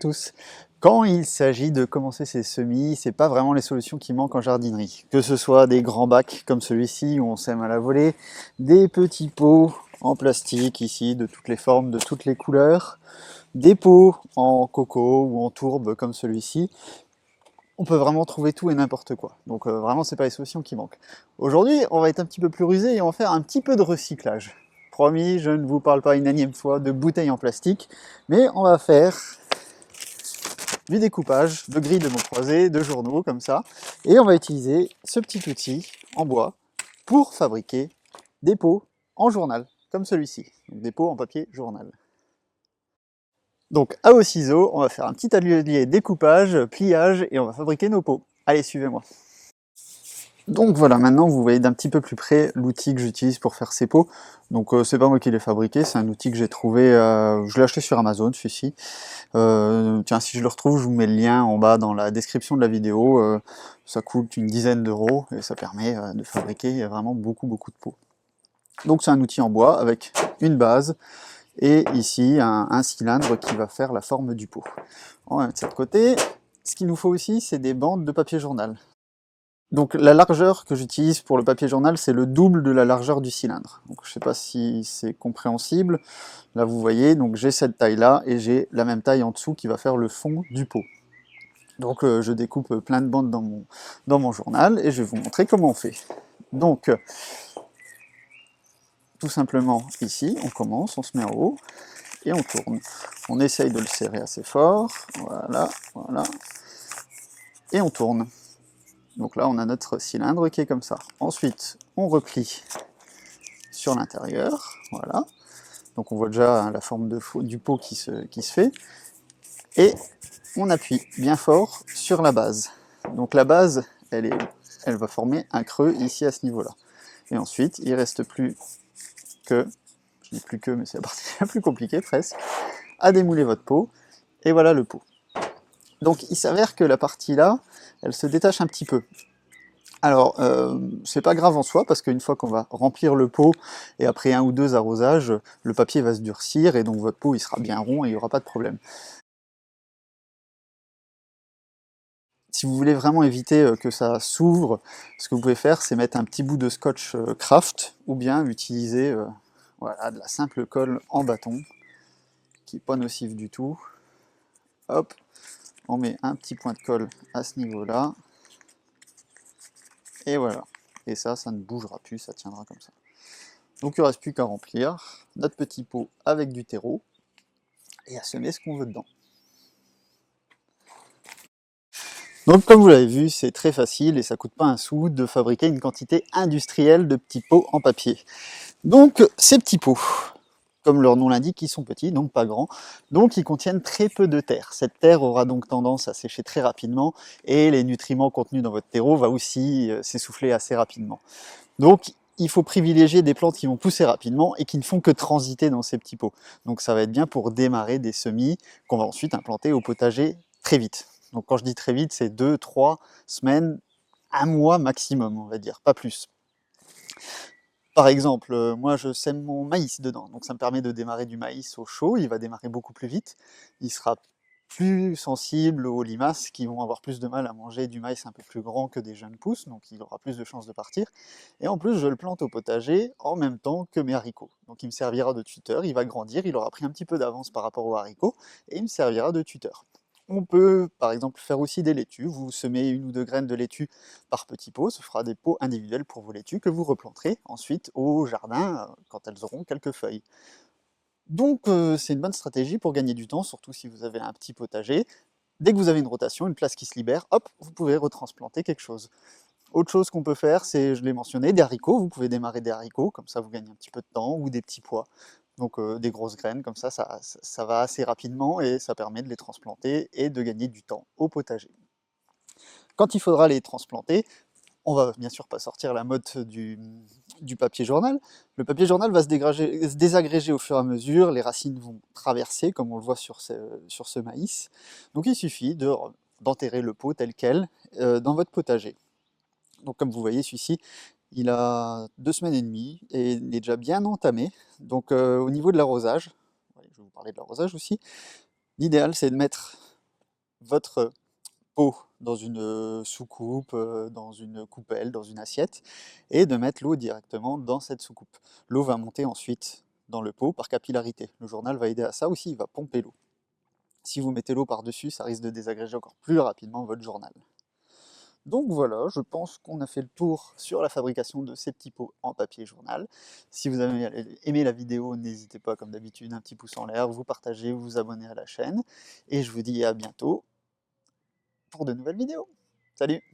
tous. Quand il s'agit de commencer ses semis, c'est pas vraiment les solutions qui manquent en jardinerie. Que ce soit des grands bacs comme celui-ci où on sème à la volée, des petits pots en plastique ici de toutes les formes, de toutes les couleurs, des pots en coco ou en tourbe comme celui-ci. On peut vraiment trouver tout et n'importe quoi. Donc vraiment, c'est pas les solutions qui manquent. Aujourd'hui, on va être un petit peu plus rusé et on va faire un petit peu de recyclage. Promis, je ne vous parle pas une énième fois de bouteilles en plastique, mais on va faire du découpage de grilles de mots croisés, de journaux, comme ça. Et on va utiliser ce petit outil en bois pour fabriquer des pots en journal, comme celui-ci. Donc des pots en papier journal. Donc à vos ciseaux, on va faire un petit atelier découpage, pliage, et on va fabriquer nos pots. Allez, suivez-moi. Donc voilà, maintenant vous voyez d'un petit peu plus près l'outil que j'utilise pour faire ces pots. Donc c'est pas moi qui l'ai fabriqué, c'est un outil que j'ai trouvé, je l'ai acheté sur Amazon, celui-ci. Tiens, si je le retrouve, je vous mets le lien en bas dans la description de la vidéo. Ça coûte une dizaine d'euros et ça permet de fabriquer vraiment beaucoup de pots. Donc c'est un outil en bois avec une base et ici un cylindre qui va faire la forme du pot. On va mettre ça de côté. Ce qu'il nous faut aussi, c'est des bandes de papier journal. Donc la largeur que j'utilise pour le papier journal, c'est le double de la largeur du cylindre. Donc je ne sais pas si c'est compréhensible. Là vous voyez, donc j'ai cette taille-là et j'ai la même taille en dessous qui va faire le fond du pot. Donc je découpe plein de bandes dans mon journal et je vais vous montrer comment on fait. Donc tout simplement ici, on commence, on se met en haut et on tourne. On essaye de le serrer assez fort, voilà, voilà, et on tourne. Donc là, on a notre cylindre qui est comme ça. Ensuite, on replie sur l'intérieur, voilà. Donc on voit déjà la forme du pot qui se fait. Et on appuie bien fort sur la base. Donc la base, elle va former un creux ici à ce niveau-là. Et ensuite, il ne reste plus que, je dis plus que, mais c'est la partie la plus compliquée presque, à démouler votre pot. Et voilà le pot. Donc il s'avère que la partie là, elle se détache un petit peu. Alors, c'est pas grave en soi, parce qu'une fois qu'on va remplir le pot, et après 1 ou 2 arrosages, le papier va se durcir, et donc votre pot il sera bien rond, et il n'y aura pas de problème. Si vous voulez vraiment éviter que ça s'ouvre, ce que vous pouvez faire, c'est mettre un petit bout de scotch craft, ou bien utiliser voilà, de la simple colle en bâton, qui n'est pas nocive du tout. Hop, on met un petit point de colle à ce niveau-là, et voilà. Et ça ne bougera plus, ça tiendra comme ça. Donc il ne reste plus qu'à remplir notre petit pot avec du terreau et à semer ce qu'on veut dedans. Donc comme vous l'avez vu, c'est très facile et ça ne coûte pas un sou de fabriquer une quantité industrielle de petits pots en papier. Donc ces petits pots, comme leur nom l'indique, ils sont petits, donc pas grands, donc ils contiennent très peu de terre. Cette terre aura donc tendance à sécher très rapidement et les nutriments contenus dans votre terreau vont aussi s'essouffler assez rapidement. Donc il faut privilégier des plantes qui vont pousser rapidement et qui ne font que transiter dans ces petits pots. Donc ça va être bien pour démarrer des semis qu'on va ensuite implanter au potager très vite. Donc quand je dis très vite, c'est 2, 3 semaines, 1 mois maximum, on va dire, pas plus. Par exemple, moi je sème mon maïs dedans, donc ça me permet de démarrer du maïs au chaud, il va démarrer beaucoup plus vite, il sera plus sensible aux limaces qui vont avoir plus de mal à manger du maïs un peu plus grand que des jeunes pousses, donc il aura plus de chances de partir. Et en plus, je le plante au potager en même temps que mes haricots. Donc il me servira de tuteur, il va grandir, il aura pris un petit peu d'avance par rapport aux haricots, et il me servira de tuteur. On peut par exemple faire aussi des laitues, vous semez 1 ou 2 graines de laitue par petits pots, ce fera des pots individuels pour vos laitues que vous replanterez ensuite au jardin quand elles auront quelques feuilles. Donc c'est une bonne stratégie pour gagner du temps, surtout si vous avez un petit potager. Dès que vous avez une rotation, une place qui se libère, hop, vous pouvez retransplanter quelque chose. Autre chose qu'on peut faire, c'est, je l'ai mentionné, des haricots. Vous pouvez démarrer des haricots, comme ça vous gagnez un petit peu de temps, ou des petits pois. Donc des grosses graines, comme ça va assez rapidement et ça permet de les transplanter et de gagner du temps au potager. Quand il faudra les transplanter, on va bien sûr pas sortir la mode du papier journal. Le papier journal va se désagréger au fur et à mesure, les racines vont traverser, comme on le voit sur ce maïs. Donc il suffit d'enterrer le pot tel quel dans votre potager. Donc comme vous voyez, celui-ci, il a 2 semaines et demie et il est déjà bien entamé. Donc au niveau de l'arrosage, je vais vous parler de l'arrosage aussi, l'idéal c'est de mettre votre pot dans une soucoupe, dans une coupelle, dans une assiette, et de mettre l'eau directement dans cette soucoupe. L'eau va monter ensuite dans le pot par capillarité. Le journal va aider à ça aussi, il va pomper l'eau. Si vous mettez l'eau par-dessus, ça risque de désagréger encore plus rapidement votre journal. Donc voilà, je pense qu'on a fait le tour sur la fabrication de ces petits pots en papier journal. Si vous avez aimé la vidéo, n'hésitez pas, comme d'habitude, un petit pouce en l'air, vous partagez, vous abonnez à la chaîne, et je vous dis à bientôt pour de nouvelles vidéos. Salut!